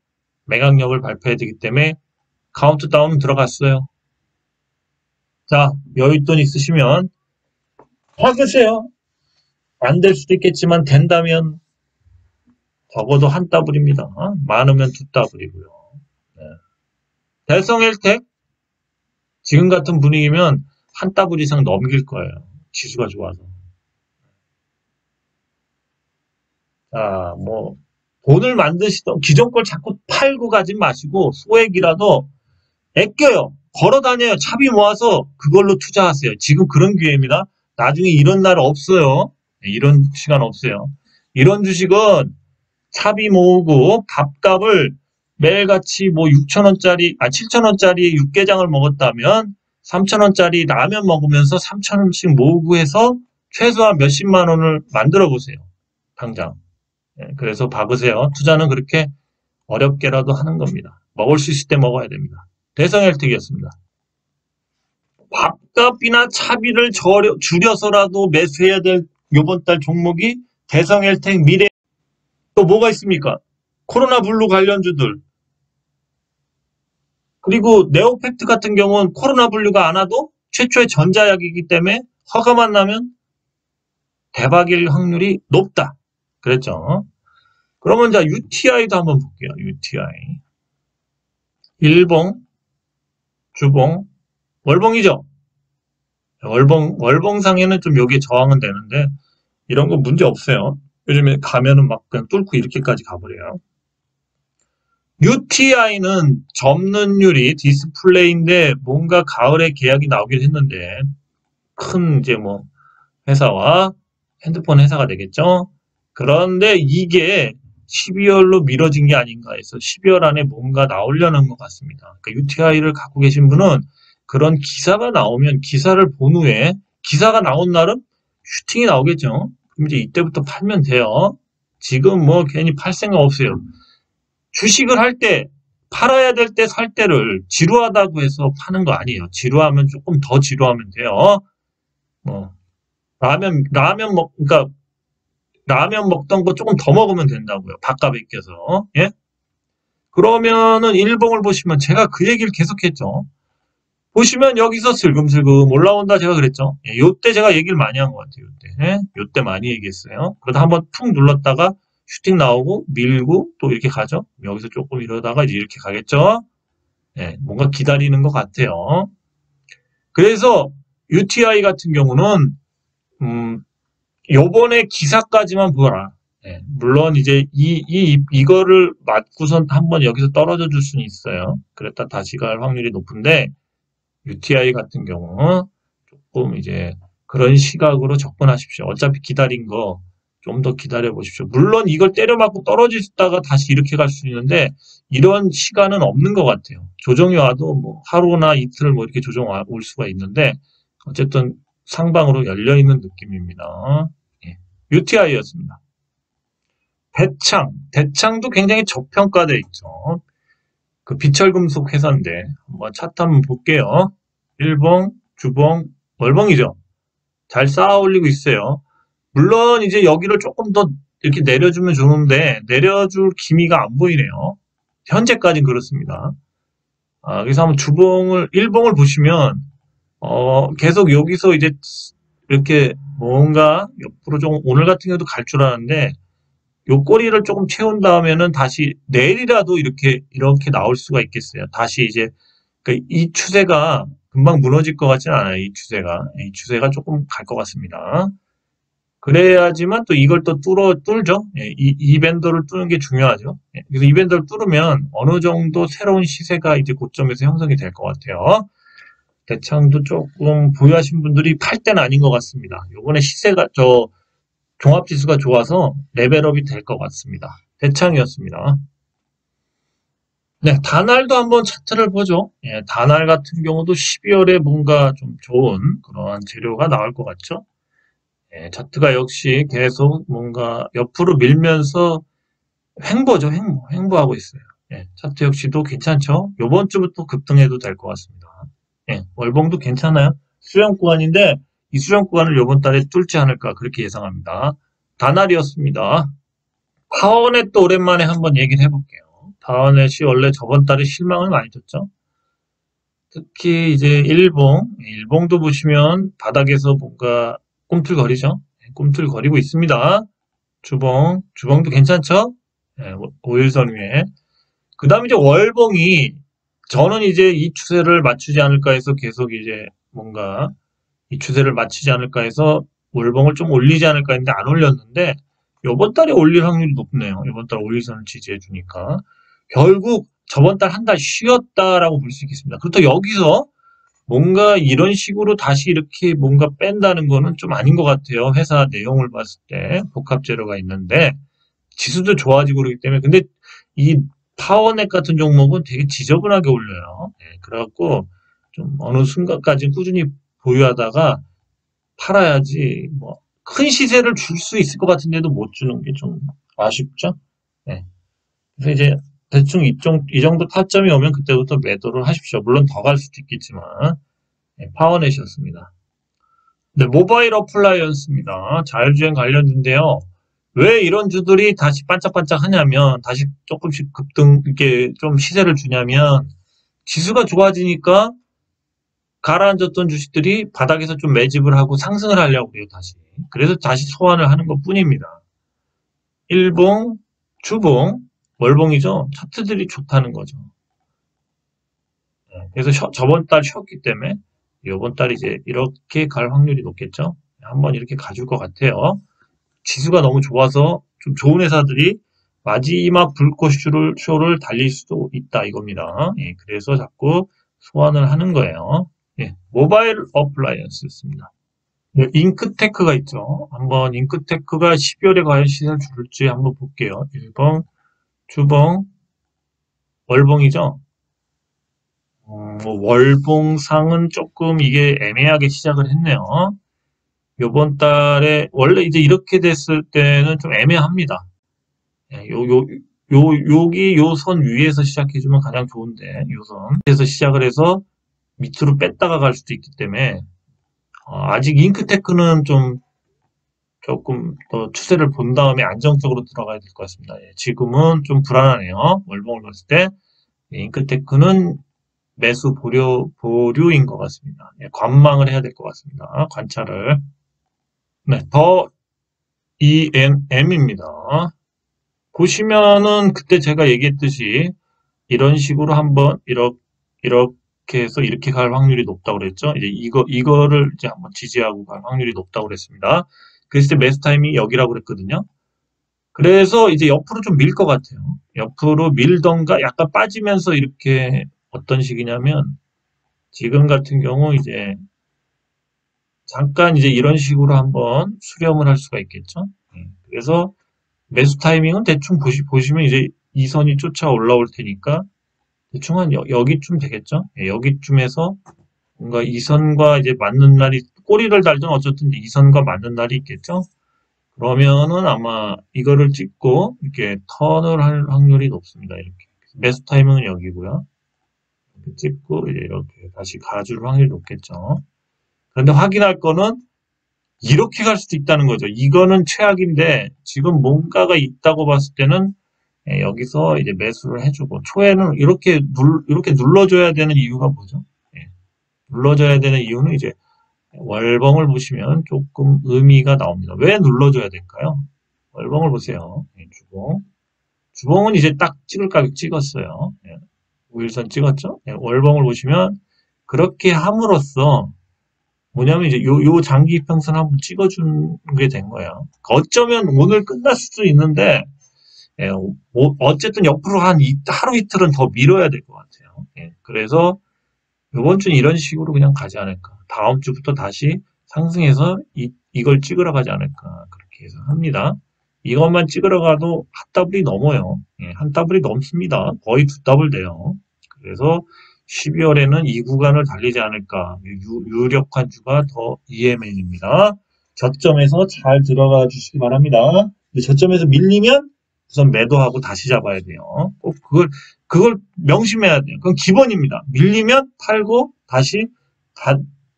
매각력을 발표해야 되기 때문에 카운트다운 들어갔어요. 자, 여윳돈 있으시면 박으세요. 안 될 수도 있겠지만 된다면 적어도 한 따블입니다. 많으면 두 따블이고요. 네. 대성헬텍 지금 같은 분위기면 한 따블 이상 넘길 거예요. 지수가 좋아서. 자, 뭐 돈을 만드시던 기존 걸 자꾸 팔고 가지 마시고 소액이라도 아껴요. 걸어다녀요. 차비 모아서 그걸로 투자하세요. 지금 그런 기회입니다. 나중에 이런 날 없어요. 이런 시간 없어요. 이런 주식은 차비 모으고 밥값을 매일같이 뭐 6,000원짜리, 7,000원짜리 육개장을 먹었다면 3,000원짜리 라면 먹으면서 3,000원씩 모으고 해서 최소한 몇십만 원을 만들어 보세요. 당장. 그래서 박으세요. 투자는 그렇게 어렵게라도 하는 겁니다. 먹을 수 있을 때 먹어야 됩니다. 대성헬텍이었습니다. 밥값이나 차비를 줄여서라도 매수해야 될 이번 달 종목이 대성헬텍 미래. 또 뭐가 있습니까? 코로나 블루 관련주들. 그리고 네오팩트 같은 경우는 코로나 블루가 안 와도 최초의 전자약이기 때문에 허가만 나면 대박일 확률이 높다. 그랬죠. 그러면 자 UTI도 한번 볼게요. UTI. 일봉, 주봉, 월봉이죠. 월봉상에는 좀 여기에 저항은 되는데 이런 거 문제 없어요. 요즘에 가면은 막 그냥 뚫고 이렇게까지 가버려요. UTI는 접는율이 디스플레이인데 뭔가 가을에 계약이 나오긴 했는데 큰 이제 뭐 회사와 핸드폰 회사가 되겠죠. 그런데 이게 12월로 미뤄진 게 아닌가 해서 12월 안에 뭔가 나오려는 것 같습니다. 그러니까 UTI를 갖고 계신 분은 그런 기사가 나오면 기사를 본 후에 기사가 나온 날은 슈팅이 나오겠죠. 그럼 이제 이때부터 팔면 돼요. 지금 뭐 괜히 팔 생각 없어요. 주식을 할 때 팔아야 될 때 살 때를 지루하다고 해서 파는 거 아니에요. 지루하면 조금 더 지루하면 돼요. 뭐 그러니까 라면 먹던 거 조금 더 먹으면 된다고요. 밥값에 껴서. 예? 그러면은 일봉을 보시면 제가 그 얘기를 계속했죠. 보시면 여기서 슬금슬금 올라온다 제가 그랬죠. 예, 요때 제가 얘기를 많이 한 것 같아요. 요때. 예? 요때 많이 얘기했어요. 그러다 한번 푹 눌렀다가 슈팅 나오고 밀고 또 이렇게 가죠. 여기서 조금 이러다가 이제 이렇게 가겠죠. 예, 뭔가 기다리는 것 같아요. 그래서 UTI 같은 경우는 요번에 기사까지만 보라. 예, 물론 이제 이거를 맞고선 한번 여기서 떨어져 줄 수는 있어요. 그랬다 다시 갈 확률이 높은데 UTI 같은 경우 조금 이제 그런 시각으로 접근하십시오. 어차피 기다린 거 좀 더 기다려 보십시오. 물론 이걸 때려 맞고 떨어지다가 다시 이렇게 갈 수 있는데 이런 시간은 없는 것 같아요. 조정이 와도 뭐 하루나 이틀 뭐 이렇게 조정 올 수가 있는데 어쨌든 상방으로 열려 있는 느낌입니다. 예. UTI였습니다. 대창도 굉장히 저평가돼 있죠. 그 비철금속 회사인데 한번 차트 한번 볼게요. 일봉, 주봉, 월봉이죠. 잘 쌓아 올리고 있어요. 물론 이제 여기를 조금 더 이렇게 내려주면 좋은데 내려줄 기미가 안 보이네요. 현재까지는 그렇습니다. 그래서 한번 일봉을 보시면 계속 여기서 이제 이렇게 뭔가 옆으로 좀 오늘 같은 경우도 갈 줄 알았는데 요 꼬리를 조금 채운 다음에는 다시 내일이라도 이렇게 나올 수가 있겠어요. 다시 이제 이 추세가 금방 무너질 것 같지는 않아요. 이 추세가 조금 갈 것 같습니다. 그래야지만 또 이걸 또 뚫죠. 예, 이 밴더를 뚫는 게 중요하죠. 예, 그래서 이 밴더를 뚫으면 어느 정도 새로운 시세가 이제 고점에서 형성이 될 것 같아요. 대창도 조금 보유하신 분들이 팔 때는 아닌 것 같습니다. 요번에 시세가 종합지수가 좋아서 레벨업이 될 것 같습니다. 대창이었습니다. 네, 다날도 한번 차트를 보죠. 예, 다날 같은 경우도 12월에 뭔가 좀 좋은 그러한 재료가 나올 것 같죠. 예, 차트가 역시 계속 뭔가 옆으로 밀면서 횡보죠, 횡보하고 있어요. 예, 차트 역시도 괜찮죠. 요번 주부터 급등해도 될 것 같습니다. 예, 월봉도 괜찮아요. 수렴 구간인데 이 수렴 구간을 요번 달에 뚫지 않을까 그렇게 예상합니다. 다날이었습니다. 파워넷도 오랜만에 한번 얘기를 해볼게요. 파워넷이 원래 저번 달에 실망을 많이 줬죠. 특히 이제 일봉도 보시면 바닥에서 뭔가 꿈틀거리죠. 꿈틀거리고 있습니다. 주봉도 괜찮죠? 네, 5일선 위에. 그 다음에 이제 월봉이 저는 이제 이 추세를 맞추지 않을까 해서 계속 이제 뭔가 이 추세를 맞추지 않을까 해서 월봉을 좀 올리지 않을까 했는데 안 올렸는데 이번 달에 올릴 확률이 높네요. 이번 달 5일선을 지지해 주니까 결국 저번 달 한 달 쉬었다라고 볼 수 있겠습니다. 그렇다고 여기서 뭔가 이런 식으로 다시 이렇게 뭔가 뺀다는 거는 좀 아닌 것 같아요. 회사 내용을 봤을 때 복합 재료가 있는데 지수도 좋아지고 그러기 때문에 근데 이 파워넷 같은 종목은 되게 지저분하게 올려요. 네, 그래갖고 좀 어느 순간까지 꾸준히 보유하다가 팔아야지 뭐 큰 시세를 줄 수 있을 것 같은데도 못 주는 게 좀 아쉽죠. 네. 그래서 이제 대충 이 정도 타점이 오면 그때부터 매도를 하십시오. 물론 더 갈 수도 있겠지만 네, 파워넷이었습니다. 네, 모바일 어플라이언스입니다. 자율주행 관련주인데요. 왜 이런 주들이 다시 반짝반짝 하냐면 다시 조금씩 급등 이렇게 좀 시세를 주냐면 지수가 좋아지니까 가라앉았던 주식들이 바닥에서 좀 매집을 하고 상승을 하려고 해요, 다시. 그래서 다시 소환을 하는 것 뿐입니다. 일봉, 주봉, 월봉이죠. 차트들이 좋다는 거죠. 그래서 저번 달 쉬었기 때문에 이번 달 이제 이렇게 갈 확률이 높겠죠. 한번 이렇게 가줄 것 같아요. 지수가 너무 좋아서 좀 좋은 회사들이 마지막 불꽃쇼를 달릴 수도 있다 이겁니다. 예, 그래서 자꾸 소환을 하는 거예요. 예, 모바일 어플라이언스였습니다. 네, 잉크테크가 있죠. 한번 잉크테크가 12월에 과연 시세를 줄지 한번 볼게요. 1번, 주봉, 월봉이죠. 월봉상은 조금 이게 애매하게 시작을 했네요. 요번 달에, 원래 이제 이렇게 됐을 때는 좀 애매합니다. 예, 여기 요 선 위에서 시작해주면 가장 좋은데, 요 선. 에서 시작을 해서 밑으로 뺐다가 갈 수도 있기 때문에, 아직 잉크테크는 좀 조금 더 추세를 본 다음에 안정적으로 들어가야 될 것 같습니다. 예, 지금은 좀 불안하네요. 월봉을 봤을 때. 예, 잉크테크는 매수 보류인 것 같습니다. 예, 관망을 해야 될 것 같습니다. 관찰을. 네, 더 EMM입니다. 보시면은 그때 제가 얘기했듯이 이런 식으로 한번 이렇게 해서 이렇게 갈 확률이 높다고 그랬죠. 이제 이거를 이제 한번 지지하고 갈 확률이 높다고 그랬습니다. 그랬을 때 매수 타이밍이 여기라고 그랬거든요. 그래서 이제 옆으로 좀 밀 것 같아요. 옆으로 밀던가 약간 빠지면서 이렇게 어떤 식이냐면 지금 같은 경우 이제 잠깐 이제 이런 식으로 한번 수렴을 할 수가 있겠죠. 그래서 매수 타이밍은 대충 보시면 이제 이 선이 쫓아 올라올 테니까 대충 한 여기쯤 되겠죠. 예, 여기쯤에서 뭔가 이 선과 이제 맞는 날이 꼬리를 달든 어쨌든 이 선과 맞는 날이 있겠죠. 그러면은 아마 이거를 찍고 이렇게 턴을 할 확률이 높습니다. 이렇게 매수 타이밍은 여기고요. 이렇게 찍고 이제 이렇게 다시 가줄 확률이 높겠죠. 그런데 확인할 거는 이렇게 갈 수도 있다는 거죠. 이거는 최악인데 지금 뭔가가 있다고 봤을 때는 예, 여기서 이제 매수를 해주고 초에는 이렇게 눌러줘야 되는 이유가 뭐죠? 예, 눌러줘야 되는 이유는 이제 월봉을 보시면 조금 의미가 나옵니다. 왜 눌러줘야 될까요? 월봉을 보세요. 예, 주봉은 이제 딱 찍을 가격 찍었어요. 예, 5일선 찍었죠? 예, 월봉을 보시면 그렇게 함으로써 뭐냐면 이제 요 장기 이평선 한번 찍어준 게 된 거예요. 어쩌면 오늘 끝날 수도 있는데 예, 어쨌든 옆으로 한 하루 이틀은 더 밀어야 될 것 같아요. 예, 그래서 이번 주는 이런 식으로 그냥 가지 않을까. 다음 주부터 다시 상승해서 이걸 찍으러 가지 않을까. 그렇게 해서 합니다. 이것만 찍으러 가도 한 더블이 넘어요. 예, 한 더블이 넘습니다. 거의 두 더블 돼요. 그래서 12월에는 이 구간을 달리지 않을까. 유력한 주가 더 EMN입니다. 저점에서 잘 들어가 주시기 바랍니다. 저점에서 밀리면 우선 매도하고 다시 잡아야 돼요. 꼭 그걸 명심해야 돼요. 그건 기본입니다. 밀리면 팔고 다시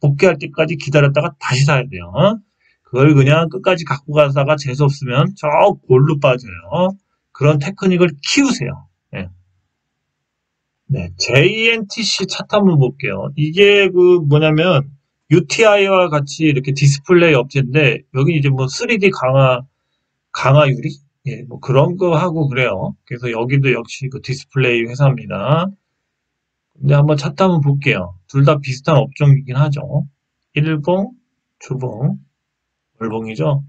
복귀할 때까지 기다렸다가 다시 사야 돼요. 그걸 그냥 끝까지 갖고 가다가 재수없으면 저 골로 빠져요. 그런 테크닉을 키우세요. 네. 네, JNTC 차트 한번 볼게요. 이게 그 뭐냐면 UTI와 같이 이렇게 디스플레이 업체인데 여기 이제 뭐 3D 강화 유리? 예, 뭐 그런 거 하고 그래요. 그래서 여기도 역시 그 디스플레이 회사입니다. 근데 한번 차트 한번 볼게요. 둘 다 비슷한 업종이긴 하죠. 일봉, 주봉, 월봉이죠.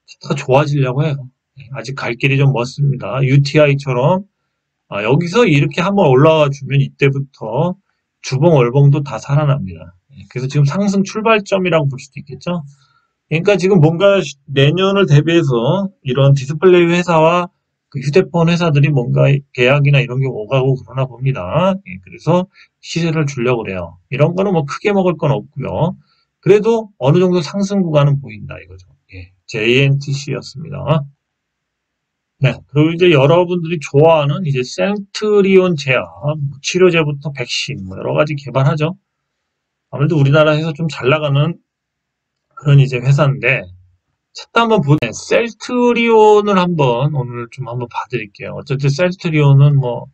차트가 좋아지려고 해요. 예, 아직 갈 길이 좀 멀습니다. UTI처럼 여기서 이렇게 한번 올라와 주면 이때부터 주봉, 월봉도 다 살아납니다. 예, 그래서 지금 상승 출발점이라고 볼 수도 있겠죠. 그러니까 지금 뭔가 내년을 대비해서 이런 디스플레이 회사와 그 휴대폰 회사들이 뭔가 계약이나 이런 게 오가고 그러나 봅니다. 예, 그래서 시세를 주려고 그래요. 이런 거는 뭐 크게 먹을 건 없고요. 그래도 어느 정도 상승 구간은 보인다 이거죠. 예, JNTC였습니다. 네, 그리고 이제 여러분들이 좋아하는 이제 센트리온 제약, 치료제부터 백신, 뭐 여러 가지 개발하죠. 아무래도 우리나라에서 좀 잘 나가는 그런 이제 회사인데, 차트 한번 보네. 셀트리온을 한번 오늘 좀 한번 봐드릴게요. 어쨌든 셀트리온은 뭐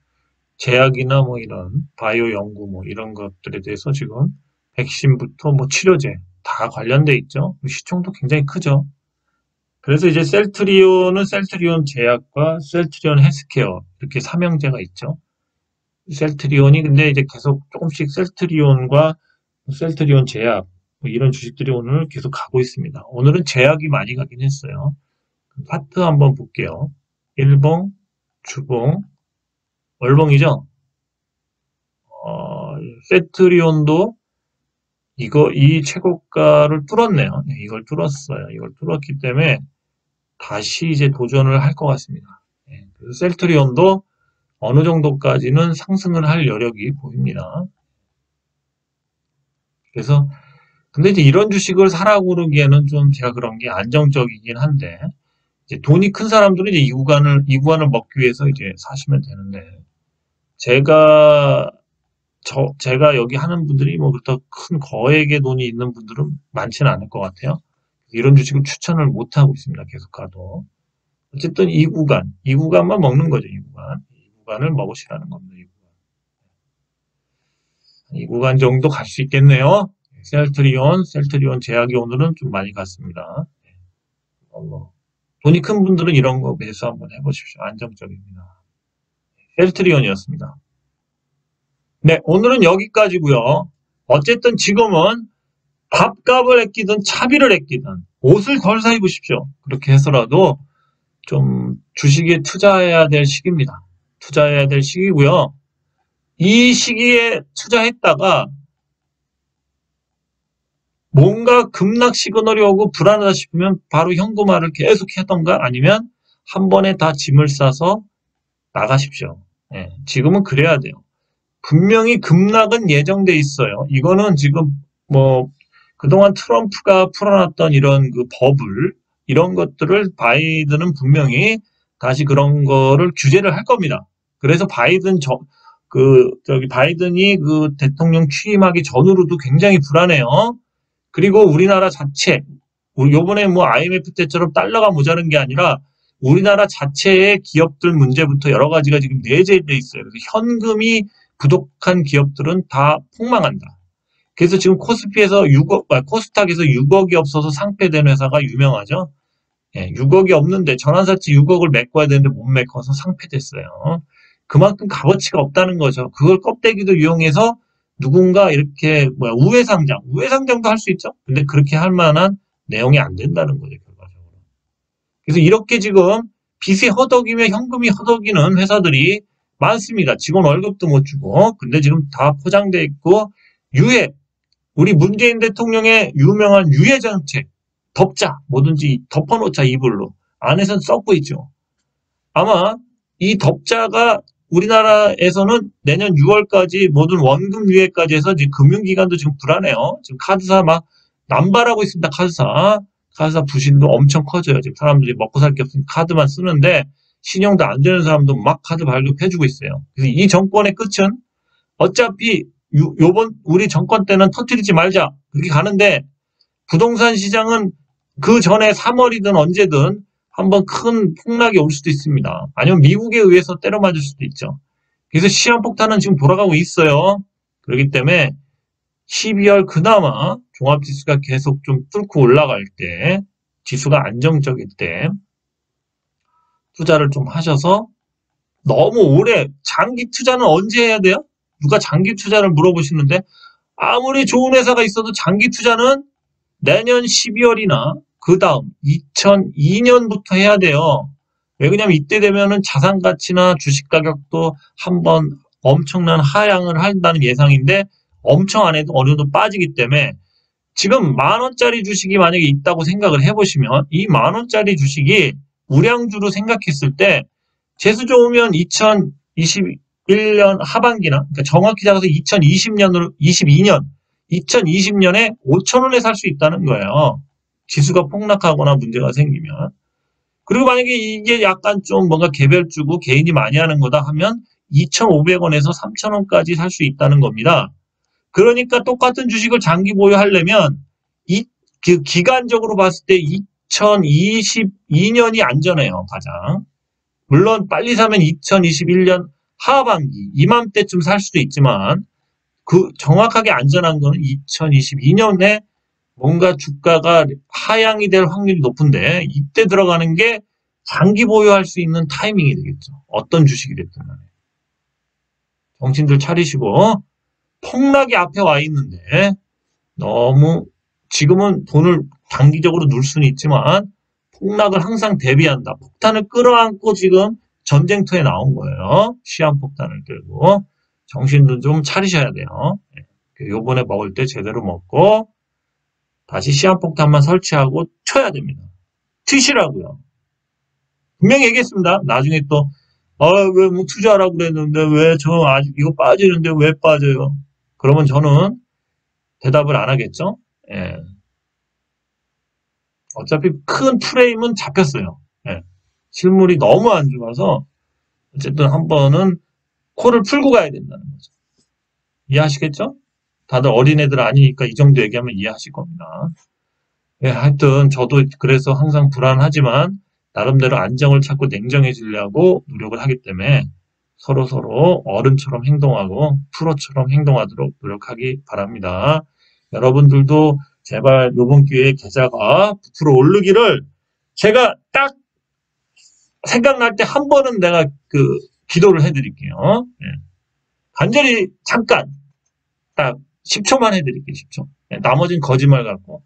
제약이나 뭐 이런 바이오 연구 뭐 이런 것들에 대해서 지금 백신부터 뭐 치료제 다 관련돼 있죠. 시총도 굉장히 크죠. 그래서 이제 셀트리온은 셀트리온 제약과 셀트리온 헬스케어 이렇게 삼형제가 있죠. 셀트리온이 근데 이제 계속 조금씩 셀트리온과 셀트리온 제약 뭐 이런 주식들이 오늘 계속 가고 있습니다. 오늘은 제약이 많이 가긴 했어요. 차트 한번 볼게요. 일봉, 주봉, 월봉이죠. 셀트리온도 이 최고가를 뚫었네요. 이걸 뚫었어요. 이걸 뚫었기 때문에 다시 이제 도전을 할 것 같습니다. 그래서 셀트리온도 어느 정도까지는 상승을 할 여력이 보입니다. 그래서 근데 이제 이런 주식을 사라고 그러기에는 좀 제가 그런 게 안정적이긴 한데 이제 돈이 큰 사람들은 이제 이 구간을 먹기 위해서 이제 사시면 되는데 제가 제가 여기 하는 분들이 뭐 그렇다고 큰 거액의 돈이 있는 분들은 많지는 않을 것 같아요. 이런 주식을 추천을 못 하고 있습니다. 계속 가도. 어쨌든 이 구간만 먹는 거죠. 이 구간을 먹으시라는 겁니다. 이 구간 정도 갈 수 있겠네요. 셀트리온 제약이 오늘은 좀 많이 갔습니다. 돈이 큰 분들은 이런 거 매수 한번 해보십시오. 안정적입니다. 셀트리온이었습니다. 네, 오늘은 여기까지고요. 어쨌든 지금은 밥값을 아끼든 차비를 아끼든 옷을 덜 사 입으십시오. 그렇게 해서라도 좀 주식에 투자해야 될 시기입니다. 투자해야 될 시기고요. 이 시기에 투자했다가 뭔가 급락 시그널이 오고 불안하다 싶으면 바로 현금화를 계속 하던가 아니면 한 번에 다 짐을 싸서 나가십시오. 지금은 그래야 돼요. 분명히 급락은 예정돼 있어요. 이거는 지금 뭐 그동안 트럼프가 풀어놨던 이런 그 버블 이런 것들을 바이든은 분명히 다시 그런 거를 규제를 할 겁니다. 그래서 바이든이 그 대통령 취임하기 전으로도 굉장히 불안해요. 그리고 우리나라 자체, 요번에 뭐 IMF 때처럼 달러가 모자란 게 아니라 우리나라 자체의 기업들 문제부터 여러 가지가 지금 내재돼 있어요. 그래서 현금이 부족한 기업들은 다 폭망한다. 그래서 지금 코스닥에서 6억이 없어서 상폐된 회사가 유명하죠. 6억이 없는데 전환사채 6억을 메꿔야 되는데 못 메꿔서 상폐됐어요. 그만큼 값어치가 없다는 거죠. 그걸 껍데기도 이용해서 누군가 이렇게 우회상장도 할 수 있죠. 근데 그렇게 할 만한 내용이 안 된다는 거죠, 결과적으로. 그래서 이렇게 지금 빚이 허덕이며 현금이 허덕이는 회사들이 많습니다. 직원 월급도 못 주고. 근데 지금 다 포장돼 있고 우리 문재인 대통령의 유명한 유해 정책, 덮자, 뭐든지 덮어놓자 이불로. 안에선 썩고 있죠. 아마 이 덮자가 우리나라에서는 내년 6월까지 모든 원금 유예까지 해서 지금 금융기관도 지금 불안해요. 지금 카드사 막 남발하고 있습니다. 카드사 부실도 엄청 커져요. 지금 사람들이 먹고 살 게 없으니 카드만 쓰는데 신용도 안 되는 사람도 막 카드 발급해주고 있어요. 그래서 이 정권의 끝은 어차피 요번 우리 정권 때는 터뜨리지 말자 그렇게 가는데 부동산 시장은 그 전에 3월이든 언제든 한번 큰 폭락이 올 수도 있습니다. 아니면 미국에 의해서 때려 맞을 수도 있죠. 그래서 시한폭탄은 지금 돌아가고 있어요. 그렇기 때문에 12월 그나마 종합지수가 계속 좀 뚫고 올라갈 때 지수가 안정적일 때 투자를 좀 하셔서 너무 오래 장기 투자는 언제 해야 돼요? 누가 장기 투자를 물어보시는데 아무리 좋은 회사가 있어도 장기 투자는 내년 12월이나 그 다음 2002년부터 해야 돼요. 왜 그러냐면 이때 되면은 자산 가치나 주식 가격도 한번 엄청난 하향을 한다는 예상인데 엄청 안 해도 어느 정도 빠지기 때문에 지금 10,000원짜리 주식이 만약에 있다고 생각을 해보시면 이 10,000원짜리 주식이 우량주로 생각했을 때 재수 좋으면 2021년 하반기나 그러니까 정확히 잡아서 2020년에 5,000원에 살 수 있다는 거예요. 지수가 폭락하거나 문제가 생기면. 그리고 만약에 이게 약간 좀 뭔가 개별주고 개인이 많이 하는 거다 하면 2,500원에서 3,000원까지 살 수 있다는 겁니다. 그러니까 똑같은 주식을 장기 보유하려면 기간적으로 봤을 때 2022년이 안전해요, 가장. 물론 빨리 사면 2021년 하반기, 이맘때쯤 살 수도 있지만 정확하게 안전한 거는 2022년에 뭔가 주가가 하향이 될 확률이 높은데 이때 들어가는 게 장기 보유할 수 있는 타이밍이 되겠죠. 어떤 주식이 됐든 간에. 정신들 차리시고 폭락이 앞에 와 있는데 너무 지금은 돈을 단기적으로 넣을 수는 있지만 폭락을 항상 대비한다. 폭탄을 끌어안고 지금 전쟁터에 나온 거예요. 시한폭탄을 들고 정신들 좀 차리셔야 돼요. 요번에 먹을 때 제대로 먹고 다시 시한폭탄만 설치하고 쳐야 됩니다. 튀시라고요. 분명히 얘기했습니다. 나중에 또 왜 뭐 투자하라고 그랬는데 왜 저 아직 이거 빠지는데 왜 빠져요? 그러면 저는 대답을 안 하겠죠? 예. 어차피 큰 프레임은 잡혔어요. 예. 실물이 너무 안 좋아서 어쨌든 한 번은 코를 풀고 가야 된다는 거죠. 이해하시겠죠? 다들 어린애들 아니니까 이 정도 얘기하면 이해하실 겁니다. 예, 하여튼 저도 그래서 항상 불안하지만 나름대로 안정을 찾고 냉정해지려고 노력을 하기 때문에 서로 어른처럼 행동하고 프로처럼 행동하도록 노력하기 바랍니다. 여러분들도 제발 이번 기회에 계좌가 부풀어 오르기를 제가 딱 생각날 때 한 번은 내가 기도를 해드릴게요. 예. 간절히 잠깐 딱 10초만 해드릴게요. 10초. 예, 나머지는 거짓말 같고.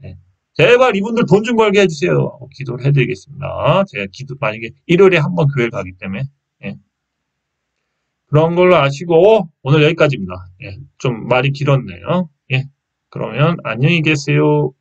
예. 제발 이분들 돈 좀 벌게 해주세요. 기도를 해드리겠습니다. 제가 만약에 일요일에 한 번 교회 가기 때문에. 예. 그런 걸로 아시고, 오늘 여기까지입니다. 예. 좀 말이 길었네요. 예. 그러면 안녕히 계세요.